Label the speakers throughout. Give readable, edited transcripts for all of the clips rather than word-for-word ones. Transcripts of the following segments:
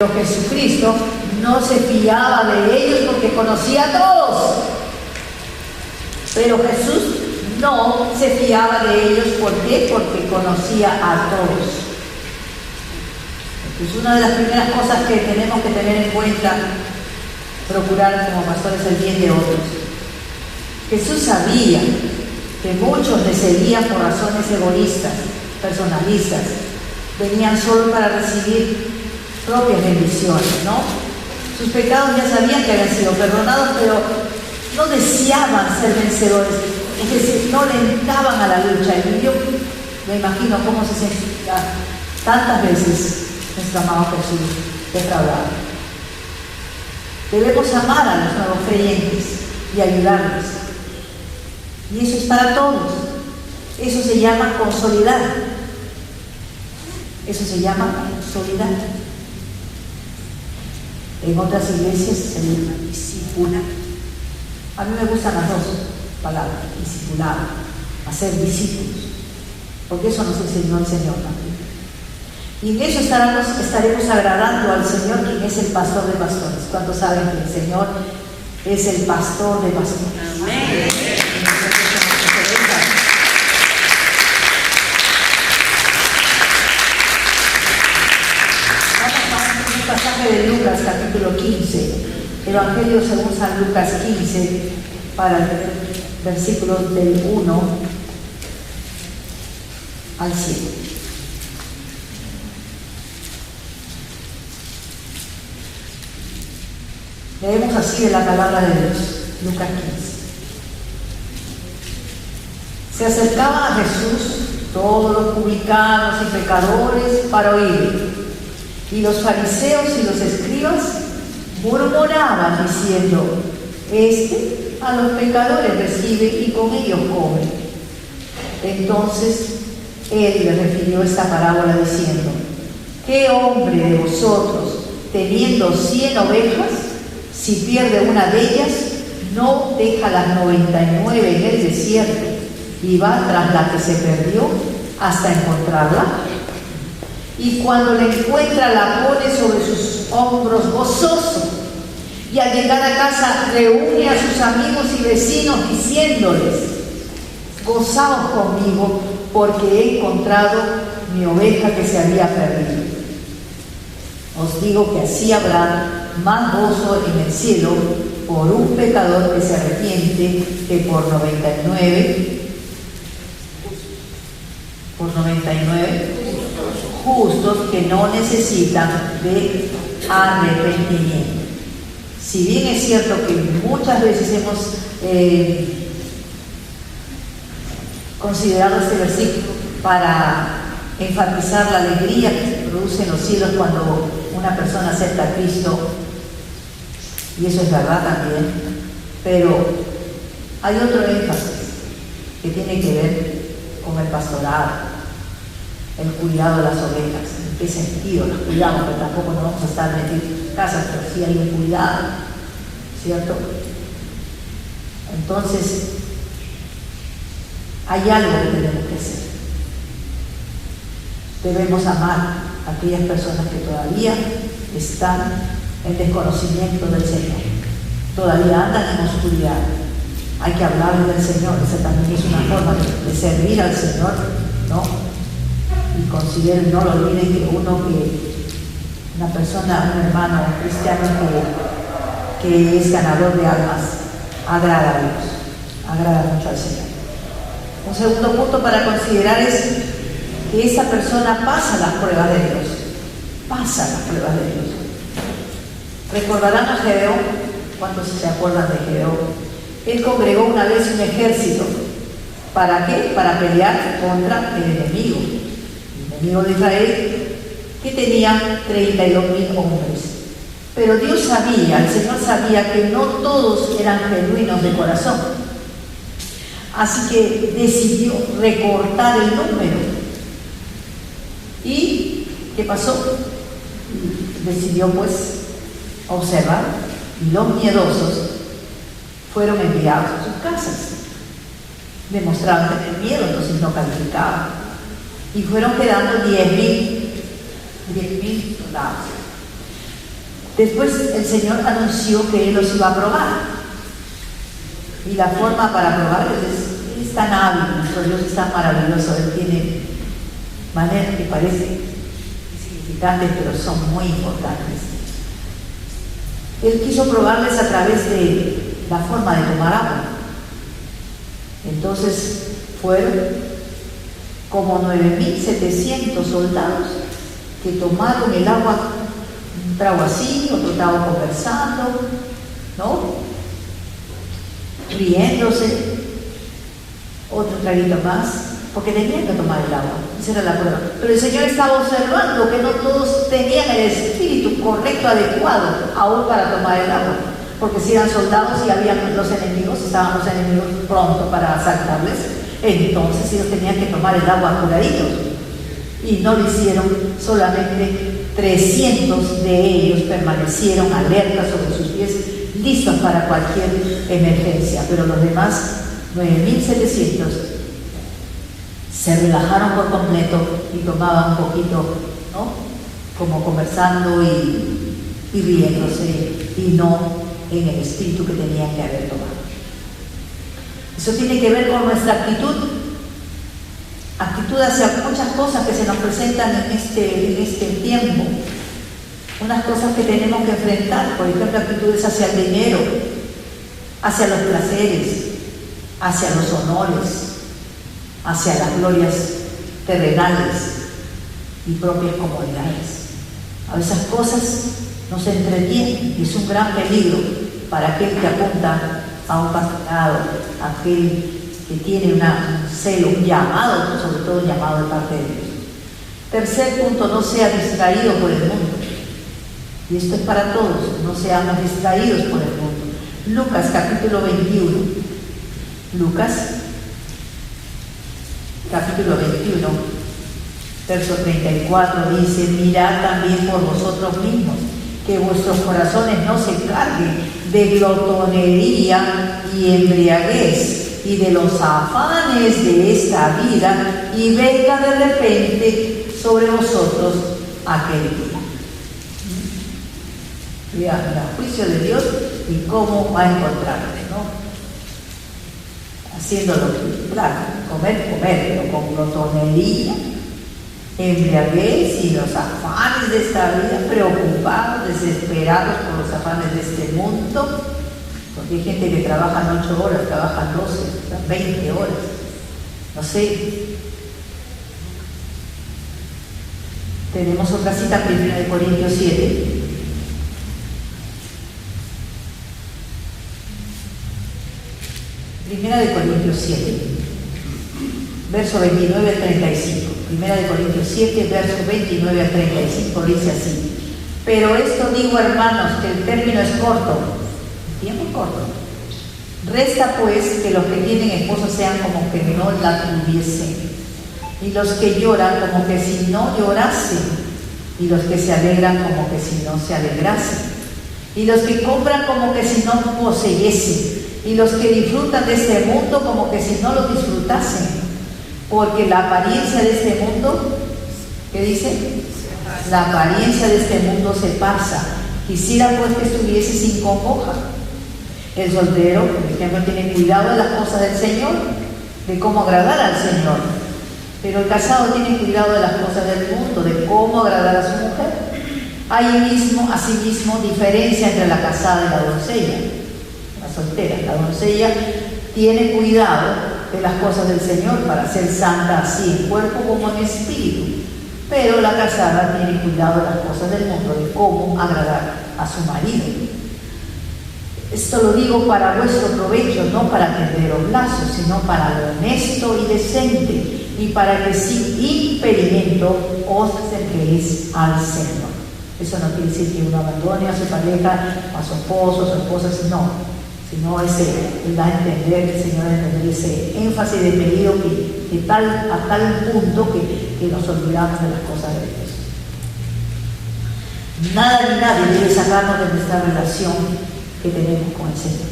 Speaker 1: Pero Jesucristo no se fiaba de ellos porque conocía a todos. Pero Jesús no se fiaba de ellos. ¿Por qué? Porque conocía a todos. Es una de las primeras cosas que tenemos que tener en cuenta, procurar como pastores el bien de otros. Jesús sabía que muchos le seguían por razones egoístas, personalistas, venían solo para recibir propias bendiciones, ¿no? Sus pecados ya sabían que habían sido perdonados, pero no deseaban ser vencedores, es decir, no alentaban a la lucha. Y yo me imagino cómo se sentía tantas veces nuestro amado Jesús defraudado. Debemos amar a los nuevos creyentes y ayudarles. Y eso es para todos. Eso se llama consolidar. Eso se llama consolidar. En otras iglesias se llama discipular. A mí me gustan las dos palabras, discipular, hacer discípulos, porque eso nos enseñó el Señor también. Y en eso estaremos agradando al Señor, quien es el pastor de pastores. ¿Cuántos saben que el Señor es el pastor de pastores? Amén. De Lucas capítulo 15, Evangelio según San Lucas 15, para el versículo del 1 al 7. Leemos así de la palabra de Dios, Lucas 15. Se acercaban a Jesús todos los publicanos y pecadores para oír. Y los fariseos y los escribas murmuraban diciendo: este a los pecadores recibe y con ellos come. Entonces él le refirió esta parábola diciendo: ¿qué hombre de vosotros, teniendo 100 ovejas, si pierde una de ellas, no deja las 99 en el desierto y va tras la que se perdió hasta encontrarla? Y cuando la encuentra, la pone sobre sus hombros gozoso. Y al llegar a casa, reúne a sus amigos y vecinos diciéndoles: gozaos conmigo, porque he encontrado mi oveja que se había perdido. Os digo que así habrá más gozo en el cielo por un pecador que se arrepiente que por 99 justos que no necesitan de arrepentimiento. Si bien es cierto que muchas veces hemos considerado este versículo para enfatizar la alegría que se produce en los cielos cuando una persona acepta a Cristo, y eso es verdad también, pero hay otro énfasis que tiene que ver con el pastorado, el cuidado de las ovejas. ¿En qué sentido las cuidamos? Porque tampoco nos vamos a estar metiendo en casas, pero sí hay un cuidado, ¿cierto? Entonces, hay algo que tenemos que hacer. Debemos amar a aquellas personas que todavía están en desconocimiento del Señor, todavía andan en oscuridad. Hay que hablarle del Señor. Esa también es una forma de servir al Señor, ¿no? Y consideren, no lo olviden, que una persona, un hermano, un cristiano que es ganador de almas, agrada a Dios, agrada mucho al Señor. Un segundo punto para considerar es que esa persona pasa las pruebas de Dios, pasa las pruebas de Dios. Recordarán a Gedeón. ¿Cuántos se acuerdan de Gedeón? Él congregó una vez un ejército. ¿Para qué? Para pelear contra el enemigo de Israel, que tenía 32,000 hombres. Pero Dios sabía, el Señor sabía que no todos eran genuinos de corazón. Así que decidió recortar el número. ¿Y qué pasó? Decidió pues observar, y los miedosos fueron enviados a sus casas. Demostraban tener miedo, entonces no calificaban. Y fueron quedando 10,000 soldados. Después el Señor anunció que Él los iba a probar. Y la forma para probarlos es tan hábil, nuestro Dios es tan maravilloso, Él tiene maneras que parecen insignificantes, pero son muy importantes. Él quiso probarles a través de la forma de tomar agua. Entonces fueron como 9.700 soldados que tomaron el agua, un trago así, otro trago conversando, ¿no? Riéndose, otro traguito más, porque tenían que tomar el agua. Esa era la prueba. Pero el Señor estaba observando que no todos tenían el espíritu correcto, adecuado, aún para tomar el agua. Porque si eran soldados y habían los enemigos, estaban los enemigos pronto para asaltarles, entonces ellos tenían que tomar el agua curaditos. Y no lo hicieron, solamente 300 de ellos permanecieron alertas sobre sus pies, listos para cualquier emergencia. Pero los demás, 9.700, se relajaron por completo y tomaban un poquito, ¿no? Como conversando y riéndose, y no en el espíritu que tenían que haber tomado. Eso tiene que ver con nuestra actitud hacia muchas cosas que se nos presentan en este tiempo, unas cosas que tenemos que enfrentar, por ejemplo, actitudes hacia el dinero, hacia los placeres, hacia los honores, hacia las glorias terrenales y propias comodidades. A esas cosas nos entretienen y es un gran peligro para aquel que apunta a un pastorado, aquel que tiene un celo, un llamado, sobre todo un llamado de parte de Dios. Tercer punto, no sea distraído por el mundo. Y esto es para todos, no seamos distraídos por el mundo. Lucas capítulo 21. Lucas capítulo 21, verso 34 dice: mirad también por vosotros mismos, que vuestros corazones no se carguen de glotonería y embriaguez y de los afanes de esta vida, y venga de repente sobre vosotros aquel día. Vean el juicio de Dios y cómo va a encontrarle, ¿no? Haciéndolo, claro, comer, pero con glotonería, embriaguez y los afanes de esta vida, preocupados, desesperados por los afanes de este mundo, porque hay gente que trabaja 8 horas, trabaja 12, 20 horas, no sé. Tenemos otra cita, 1 Corintios 7. Primera de Corintios 7, verso 29 al 35. Primera de Corintios 7, verso 29 al 35 dice así: pero esto digo, hermanos, que el término es corto, el tiempo es corto. Resta pues que los que tienen esposa sean como que no la tuviesen, y los que lloran como que si no llorasen, y los que se alegran como que si no se alegrasen, y los que compran como que si no poseyesen, y los que disfrutan de este mundo como que si no lo disfrutasen, porque la apariencia de este mundo, ¿qué dice? La apariencia de este mundo se pasa. Quisiera pues que estuviese sin congoja. El soltero, por ejemplo, tiene cuidado de las cosas del Señor, de cómo agradar al Señor, pero el casado tiene cuidado de las cosas del mundo, de cómo agradar a su mujer. Hay asimismo diferencia entre la casada y la doncella. Soltera, la doncella tiene cuidado de las cosas del Señor para ser santa así en cuerpo como en espíritu, pero la casada tiene cuidado de las cosas del mundo, de cómo agradar a su marido. Esto lo digo para vuestro provecho, no para tenderos lazos, sino para lo honesto y decente, y para que sin impedimento os acerquéis al Señor. Eso no quiere decir que uno abandone a su pareja, a su esposo, a su esposa, sino Él da a entender, el Señor da a entender ese énfasis de pedido a tal punto que nos olvidamos de las cosas de Dios. Nada ni nadie debe sacarnos de nuestra relación que tenemos con el Señor.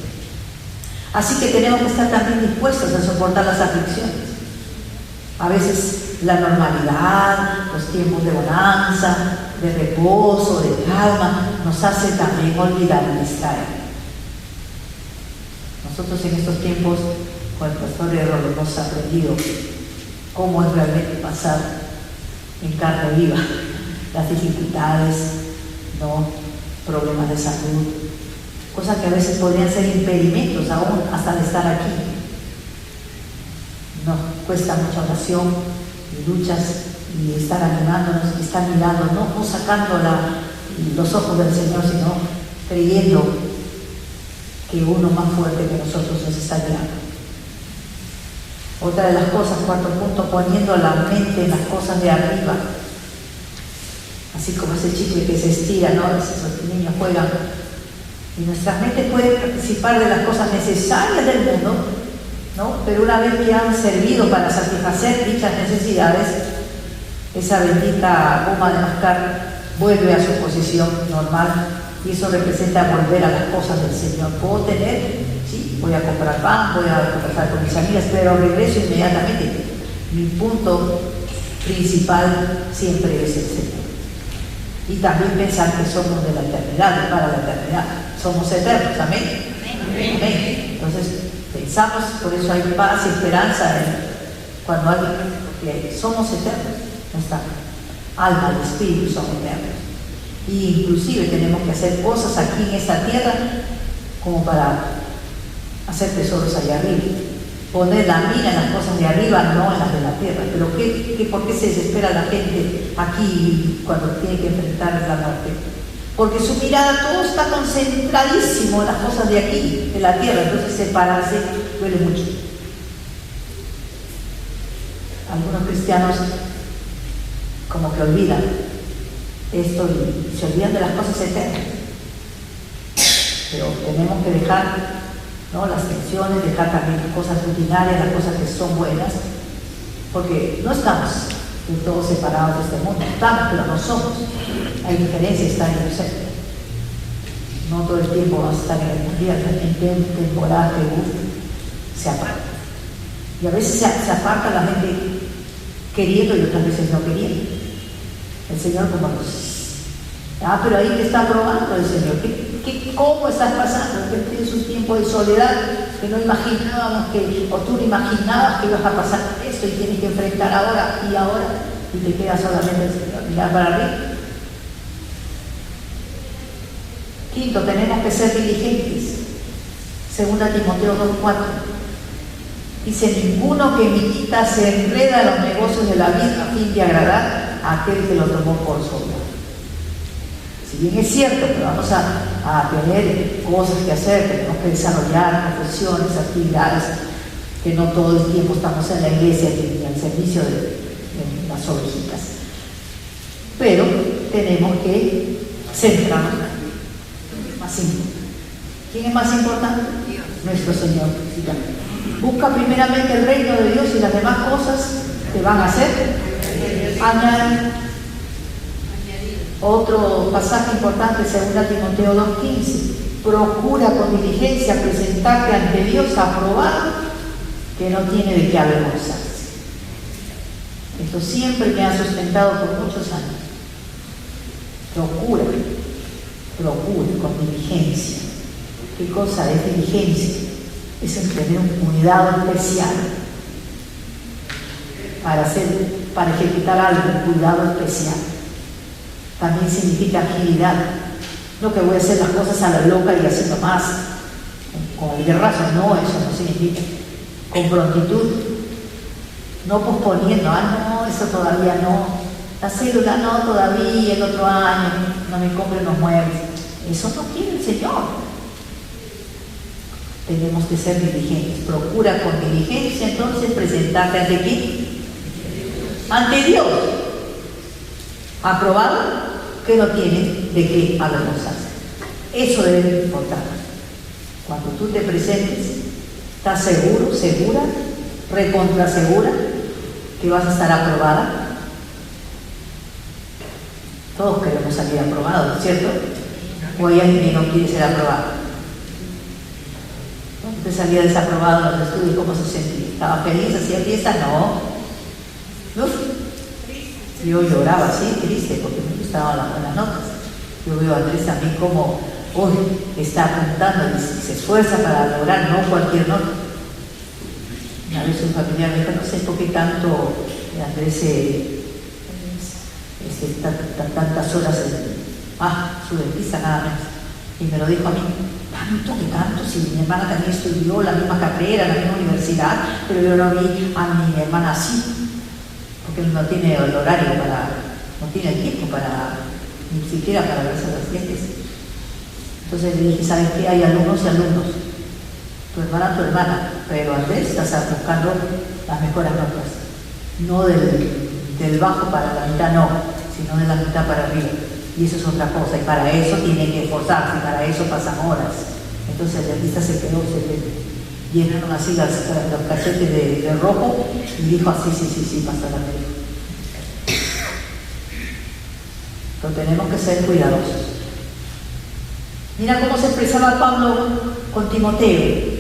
Speaker 1: Así que tenemos que estar también dispuestos a soportar las aflicciones. A veces la normalidad, los tiempos de bonanza, de reposo, de calma, nos hace también olvidar y distraer. Nosotros en estos tiempos, con el pastor Herrero, hemos aprendido cómo es realmente pasar en carne viva las dificultades, ¿no? Problemas de salud, cosas que a veces podrían ser impedimentos aún hasta de estar aquí. Nos cuesta mucha oración y luchas y estar animándonos y estar mirando, no sacando los ojos del Señor, sino creyendo que uno más fuerte que nosotros nos está guiando. Otra de las cosas, cuarto punto, poniendo la mente en las cosas de arriba. Así como ese chicle que se estira, ¿no? A veces los niños juegan. Y nuestras mentes pueden participar de las cosas necesarias del mundo, ¿no? Pero una vez que han servido para satisfacer dichas necesidades, esa bendita goma de mascar vuelve a su posición normal y eso representa volver a las cosas del Señor. Puedo tener, sí, voy a comprar pan, voy a conversar con mis amigas, pero regreso inmediatamente. Mi punto principal siempre es el Señor. Y también pensar que somos de la eternidad y para la eternidad. Somos eternos, ¿amén? Amén. Amén. Entonces, pensamos, por eso hay paz y esperanza cuando alguien, porque somos eternos. Nuestra alma y espíritu son eternos. Y inclusive tenemos que hacer cosas aquí en esta tierra como para hacer tesoros allá arriba. Poner la mira en las cosas de arriba, no en las de la tierra. Pero ¿por qué se desespera la gente aquí cuando tiene que enfrentar la muerte? Porque su mirada todo está concentradísimo en las cosas de aquí, de la tierra. Entonces separarse duele mucho. Algunos cristianos como que olvidan esto y se olvidan de las cosas eternas. Pero tenemos que dejar, ¿no?, las tensiones, dejar también las cosas rutinarias, las cosas que son buenas, porque no estamos del todo separados de este mundo. Estamos, pero no somos. Hay diferencia, está en el centro. No todo el tiempo vamos a estar en el mundial, en temporada que se aparta. Y a veces se aparta la mente queriendo y otras veces no queriendo. El Señor como pero ahí te está probando el Señor. ¿Cómo estás pasando? Que tienes un tiempo de soledad que no imaginábamos o tú no imaginabas que ibas a pasar esto y tienes que enfrentar ahora, y te queda solamente el Señor, mirar para arriba. Quinto, tenemos que ser diligentes. 2 Timoteo 2:4. Dice: ninguno que imita se enreda en los negocios de la vida a fin de agradar a aquel que lo tomó por soberano. Si bien es cierto que vamos a tener cosas que hacer, tenemos que desarrollar profesiones, actividades, que no todo el tiempo estamos en la iglesia ni al servicio de las ovejitas. Pero tenemos que centrarnos en el más importante. ¿Quién es más importante? Dios. Nuestro Señor. Busca primeramente el reino de Dios y las demás cosas te van a hacer añadir. Otro pasaje importante, 2 Timoteo 2:15. Procura con diligencia presentarte ante Dios aprobado, que no tiene de qué avergonzarse. Esto siempre me ha sustentado por muchos años. Procura con diligencia. ¿Qué cosa es diligencia? Es el tener un cuidado especial para ejecutar algo, un cuidado especial. También significa agilidad. No que voy a hacer las cosas a la loca y haciendo más con el guerrazo, no, eso no significa. Con prontitud, no posponiendo, no, eso todavía no, la célula no, todavía el otro año, no me compren los muebles. Eso no quiere el Señor. Tenemos que ser diligentes. Procura con diligencia entonces presentarte ante quién, ante Dios, aprobado, que no tiene de qué avergonzarse. Eso debe importar. Cuando tú te presentes, ¿estás seguro, segura, recontra segura que vas a estar aprobada? Todos queremos salir aprobados, ¿cierto? ¿O hay alguien que no quiere ser aprobado? Usted salía desaprobado en los estudios, ¿cómo se sentía? ¿Estaba feliz? ¿Hacía fiesta? No. Yo lloraba así, triste, porque estaban las buenas notas. Yo veo a Andrés también como hoy está apuntando y se esfuerza para lograr no cualquier nota. Una vez un familiar me dijo, no sé por qué tanto Andrés tantas horas su dentista nada menos. Y me lo dijo a mí, tanto, si mi hermana también estudió la misma carrera, la misma universidad, pero yo no vi a mi hermana así, porque él no tiene el horario no tiene el tiempo ni siquiera para verse los dientes. Entonces le dije, ¿sabes qué? Hay alumnos y alumnos. Tu hermana, pero Andrés estás buscando las mejores notas. No del bajo para la mitad, no, sino de la mitad para arriba. Y eso es otra cosa, y para eso tienen que esforzarse, y para eso pasan horas. Entonces el dentista se quedó, se le llenaron así los cachetes de rojo, y dijo así, sí, pasa la médico. Pero tenemos que ser cuidadosos. Mira cómo se expresaba Pablo con Timoteo.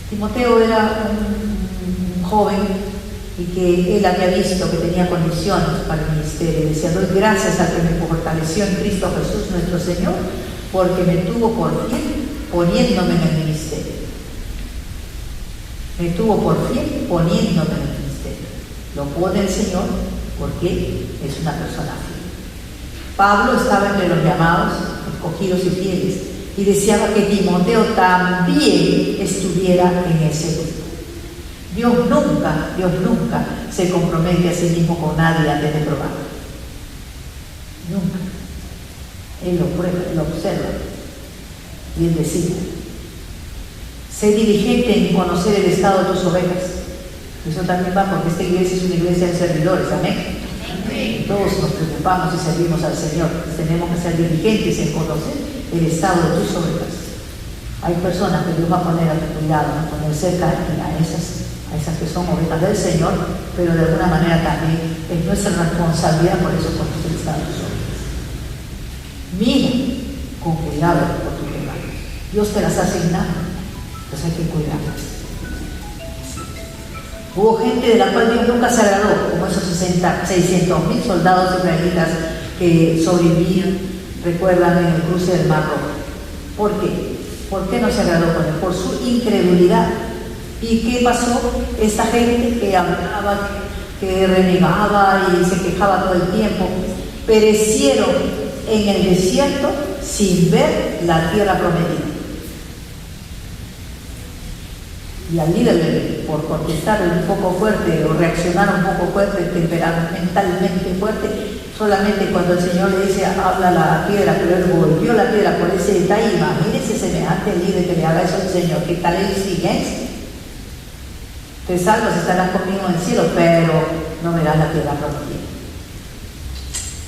Speaker 1: Timoteo era un joven y que él había visto que tenía condiciones para el ministerio. Y decía, doy gracias al que me fortaleció en Cristo Jesús nuestro Señor, porque me tuvo por fiel poniéndome en el ministerio. Me tuvo por fiel poniéndome en el ministerio. Lo pone el Señor porque es una persona fiel. Pablo estaba entre los llamados, escogidos y fieles, y deseaba que Timoteo también estuviera en ese grupo. Dios nunca se compromete a sí mismo con nadie antes de probar. Nunca. Él lo prueba, él lo observa y él decide. Sé diligente en conocer el estado de tus ovejas. Eso también va porque esta iglesia es una iglesia de servidores, amén. Todos nos preocupamos y servimos al Señor. Tenemos que ser diligentes en conocer el estado de tus ovejas. Hay personas que Dios va a poner a tu cuidado, va a poner cerca a esas que son ovejas del Señor, pero de alguna manera también es nuestra responsabilidad por eso conocer el estado de tus ovejas. Mira con cuidado por tus hermanos. Dios te las ha asignado, pues hay que cuidarlas. Hubo gente de la cual Dios nunca se agradó, como esos 600,000 soldados israelitas que sobrevivían, recuerdan, en el cruce del Mar Rojo. ¿Por qué? ¿Por qué no se agradó con él? Por su incredulidad. ¿Y qué pasó? Esta gente que hablaba, que renegaba y se quejaba todo el tiempo, perecieron en el desierto sin ver la tierra prometida. Y al líder, por contestar un poco fuerte o reaccionar un poco fuerte, temperamentalmente fuerte, solamente cuando el Señor le dice, habla la piedra, pero él volvió la piedra por ese detalle. Imagínese semejante líder que le haga eso al Señor. ¿Qué tal él sigue? Te salvas, estarás conmigo en el cielo, pero no verás la tierra prometida.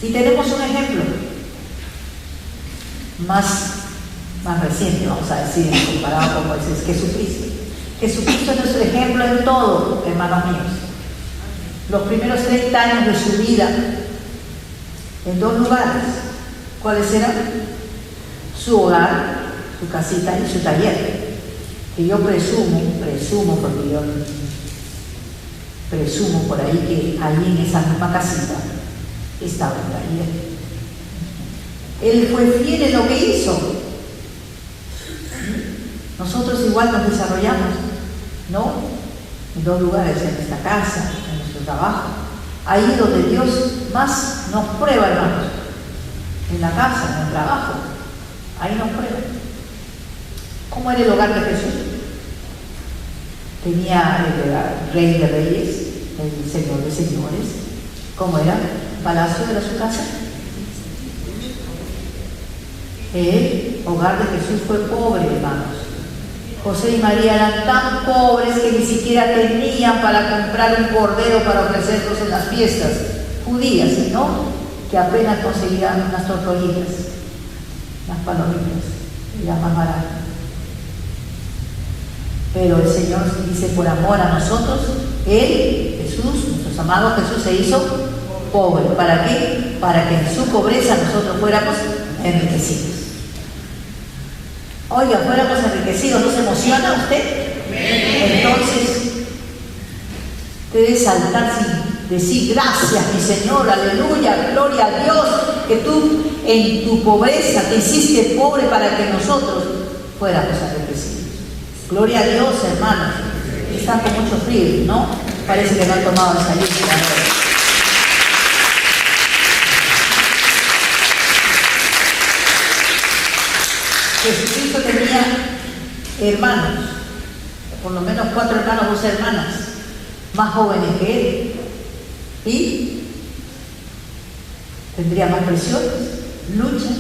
Speaker 1: Y tenemos un ejemplo más reciente, vamos a decir, comparado con Moisés, Jesucristo. Jesucristo es nuestro ejemplo en todo, hermanos míos. Los primeros 30 años de su vida, en 2 lugares. ¿Cuáles eran? Su hogar, su casita y su taller. Que yo presumo, porque yo presumo por ahí que allí en esa misma casita estaba el taller. Él fue fiel en lo que hizo. Nosotros igual nos desarrollamos, ¿no? En 2 lugares, en nuestra casa, en nuestro trabajo. Ahí donde Dios más nos prueba, hermanos. En la casa, en el trabajo. Ahí nos prueba. ¿Cómo era el hogar de Jesús? Tenía el rey de reyes, el señor de señores. ¿Cómo era? ¿El palacio era su casa? El hogar de Jesús fue pobre, hermanos. José y María eran tan pobres que ni siquiera tenían para comprar un cordero para ofrecerlos en las fiestas judías, sino que apenas conseguían unas tortollitas, unas palomitas, y las más baratas. Pero el Señor dice, por amor a nosotros, Él, Jesús, nuestro amado Jesús, se hizo pobre. ¿Para qué? Para que en su pobreza nosotros fuéramos enriquecidos. Oiga, fuéramos enriquecidos, ¿no se emociona usted? Entonces, debe saltar decir gracias, mi Señor, aleluya, gloria a Dios, que tú en tu pobreza te hiciste pobre para que nosotros fuéramos enriquecidos. Gloria a Dios, hermanos. Están con mucho frío, ¿no? Parece que no han tomado desayuno. Jesucristo tenía hermanos, por lo menos 4 hermanos, 2 hermanas, más jóvenes que él, y tendría más presiones, luchas.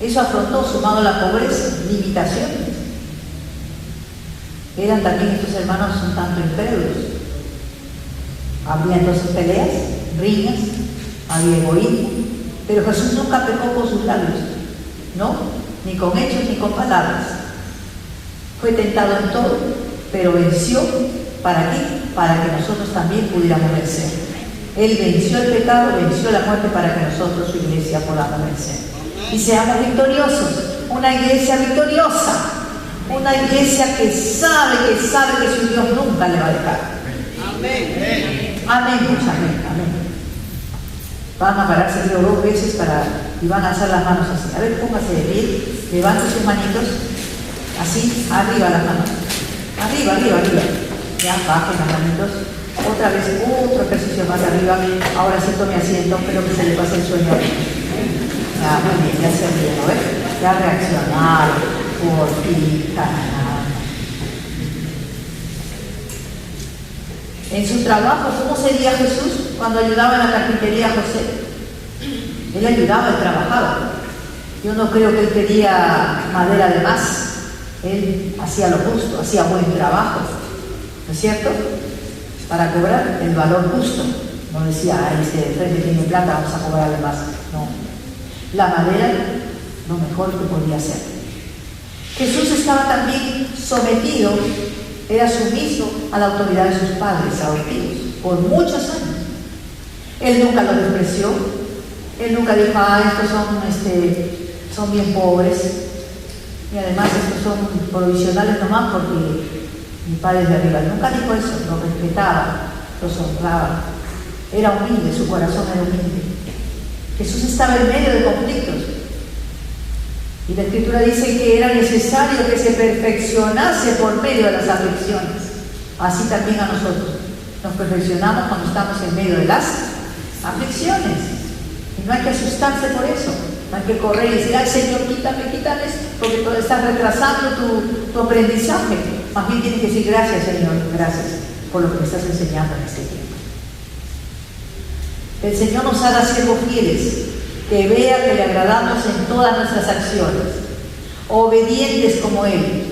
Speaker 1: Eso afrontó, sumado a la pobreza, limitaciones. Eran también estos hermanos un tanto incrédulos. Había entonces peleas, riñas, había egoísmo, pero Jesús nunca pecó con sus labios, ¿no? Ni con hechos ni con palabras. Fue tentado en todo, pero venció. ¿Para qué? Para que nosotros también pudiéramos vencer. Él venció el pecado, venció la muerte para que nosotros, su iglesia, podamos vencer. Y seamos victoriosos. Una iglesia victoriosa. Una iglesia que sabe que su Dios nunca le va a dejar. Amén. Amén, pues, amén. Van a pararse 2 veces y van a alzar las manos así. A ver, póngase de pie, levante sus manitos, así, arriba las manos. Arriba. Ya, bajen las manitos. Otra vez, otro ejercicio más arriba. Ahora sí tome asiento, pero que se le pase el sueño. Ya, muy bien, ya se ríen, ¿no ves? Ya reaccionaron, por fin, en su trabajo, ¿cómo sería Jesús cuando ayudaba en la carpintería a José? Él ayudaba, él trabajaba. Yo no creo que él pedía madera de más. Él hacía lo justo, hacía buen trabajo, ¿no es cierto? Para cobrar el valor justo. No decía, este frente tiene plata, vamos a cobrarle más. No. La madera, lo mejor que podía hacer. Jesús estaba también sometido, era sumiso a la autoridad de sus padres adoptivos por muchos años. Él nunca lo despreció. Él nunca dijo, estos son bien pobres. Y además estos son provisionales nomás porque mi padre es de arriba. Nunca dijo eso, lo respetaba, los honraba. Era humilde, su corazón era humilde. Jesús estaba en medio de conflictos. Y la Escritura dice que era necesario que se perfeccionase por medio de las aflicciones. Así también a nosotros. Nos perfeccionamos cuando estamos en medio de las aflicciones. Y no hay que asustarse por eso. No hay que correr y decir, ay Señor, quítame, porque tú estás retrasando tu aprendizaje. Más bien tienes que decir, gracias Señor, gracias por lo que me estás enseñando en este tiempo. El Señor nos haga siervos fieles, que vea que le agradamos en todas nuestras acciones, obedientes como Él.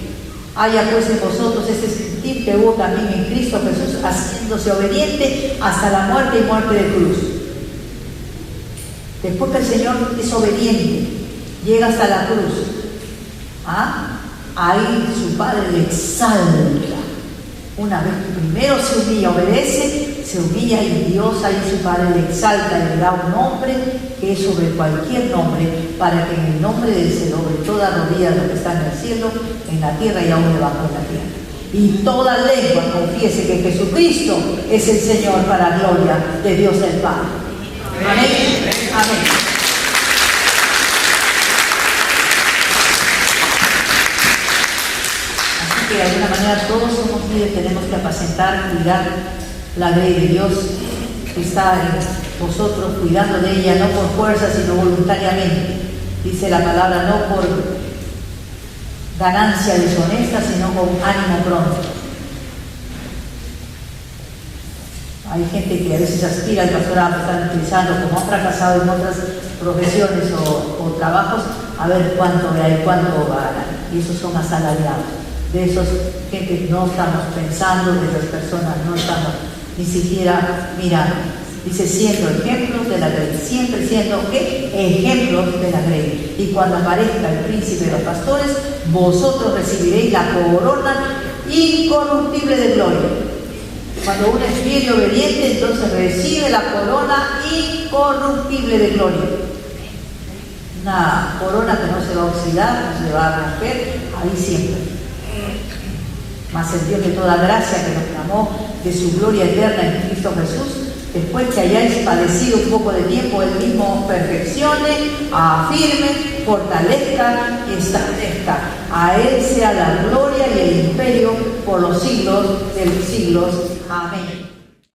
Speaker 1: Haya pues en vosotros este sentir que hubo también en Cristo Jesús, haciéndose obediente hasta la muerte y muerte de cruz. Después que el Señor es obediente, llega hasta la cruz, ahí su Padre le exalta. Una vez que primero se humilla, obedece, se humilla y Dios ahí su Padre le exalta y le da un nombre que es sobre cualquier nombre, para que en el nombre de él se doble toda rodilla de lo que está en el cielo, en la tierra y aún debajo de la tierra. Y toda lengua confiese que Jesucristo es el Señor, para gloria de Dios el Padre. Amén. Amén. Así que de alguna manera todos somos líderes, tenemos que apacentar, cuidar la ley de Dios que está en vosotros, cuidando de ella, no por fuerza, sino voluntariamente. Dice la palabra, no por ganancia deshonesta, sino con ánimo pronto. Hay gente que a veces aspira al pastorado, están utilizando, como han fracasado en otras profesiones o trabajos, a ver cuánto hay, cuánto ganan. Y esos son asalariados. De esos gente no estamos pensando, de esas personas no estamos ni siquiera mirando. Dice, siendo ejemplos de la grey, siempre siendo ¿qué? Ejemplos de la grey. Y cuando aparezca el príncipe de los pastores, vosotros recibiréis la corona incorruptible de gloria. Cuando uno es fiel y obediente, entonces recibe la corona incorruptible de gloria. Una corona que no se va a oxidar, no se va a romper, ahí siempre. Mas el Dios de toda gracia, que nos llamó de su gloria eterna en Cristo Jesús, después que hayáis padecido un poco de tiempo, Él mismo perfeccione, afirme, fortalezca y establezca. A Él sea la gloria y el imperio por los siglos de los siglos. Amén.